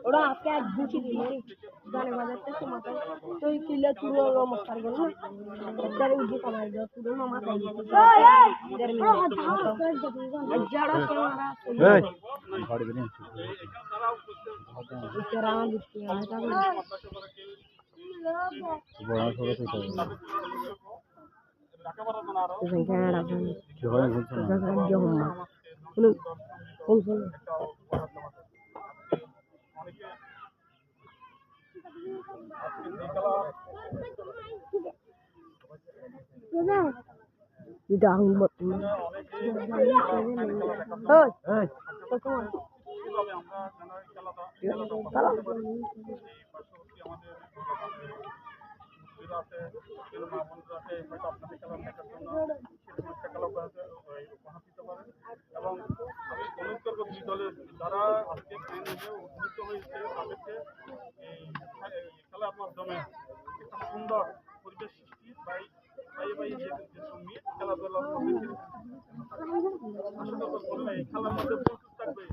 ওরা আজকে এক দুটি দিনে গানে বাজাতে মাথায় তো কিলে তুলো নমস্কার করুন তারে উঠে কমাই দাও তুলো মাথায় যারা তোমারা এই ঘরে দিন তেরা দিচ্ছি এটা বড় করে তো সুন্দর পরিবেশ সৃষ্টি খেলাধুলা এই খেলার মধ্যে প্রস্তুত থাকবে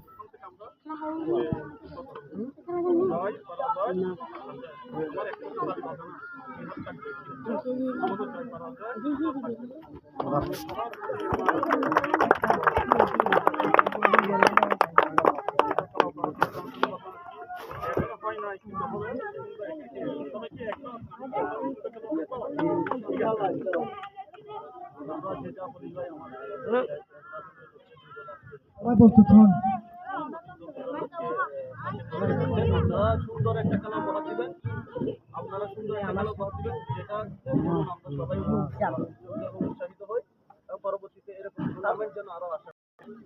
সুন্দর একটা খেলা উপহার দিবেন আপনারা সুন্দর একটা খেলা উপহার দিবেন যেটা আমরা সবাই উৎসাহিত হই এবং পরবর্তীতে এরকম টুর্নামেন্ট যেন আরো আসে।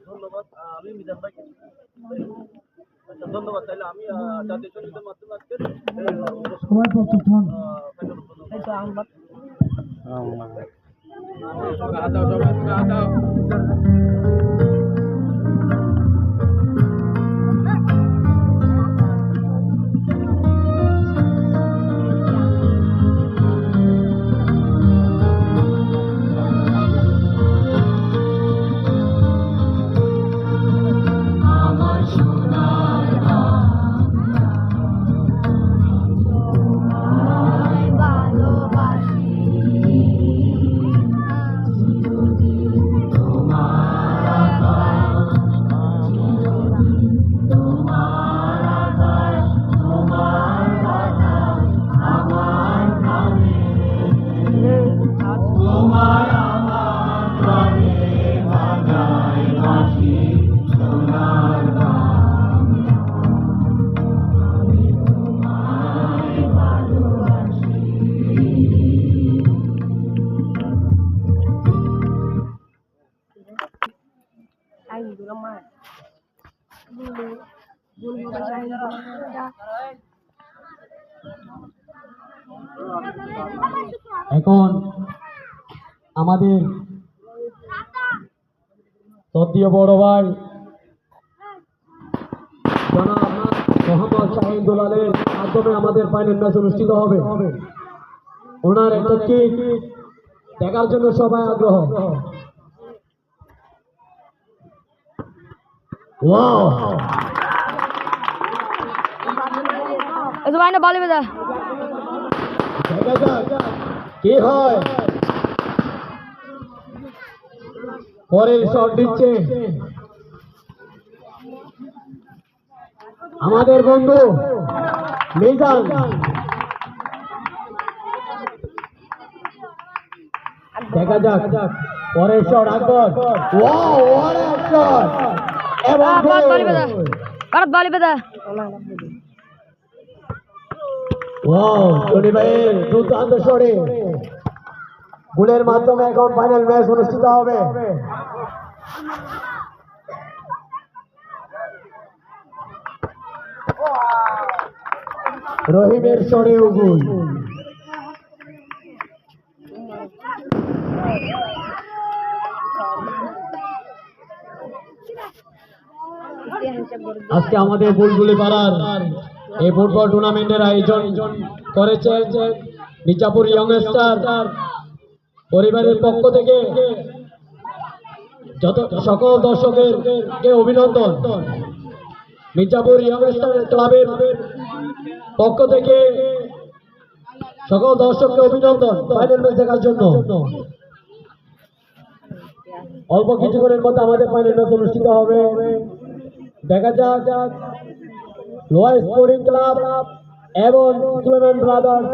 ধন্যবাদ। আমি মিজান ভাই আচ্ছা ধন্যবাদ। তাহলে আমি জাতীয় সঙ্গীতের মাধ্যমে আজকে সবাই প্রস্তুত হন। এখন আমাদের তদীয় বড় ভাই জনাব মোহাম্মদ শাহিন দুলালের মাধ্যমে আমাদের ফাইনাল ম্যাচ অনুষ্ঠিত হবে। ওনার একটা কিক দেখার জন্য সবাই আগ্রহ। ওয়াও জবাইনা বলে বেদা কি হয় পরের শট দিচ্ছে আমাদের বন্ধু মিজান। দেখা যাক পরের shot Akbar. Wow what a shot এবং ভারত বলে বেদা ওয়াও টনি ভাইয়ের দুর্দান্ত শটে গোলের মাধ্যমে এখন ফাইনাল ম্যাচ অনুষ্ঠিত হবে। রহিমের স্বরেও গোল। আজকে আমাদের বুলবুলি পাড়ার এই ফুটবল টুর্নামেন্টের আয়োজন করেছে মির্জাপুর ইয়ংস্টার পরিবারের পক্ষ থেকে যত সকল দর্শকের অভিনন্দন। মির্জাপুর ইয়ংস্টার ক্লাবের পক্ষ থেকে সকল দর্শককে অভিনন্দন ফাইনাল ম্যাচ দেখার জন্য। অল্প কিছুক্ষণের মধ্যে আমাদের ফাইনাল ম্যাচ অনুষ্ঠিত হবে। দেখা যাক লোয়ার স্পোর্টিং ক্লাব এবং সুলেমান ব্রাদার্স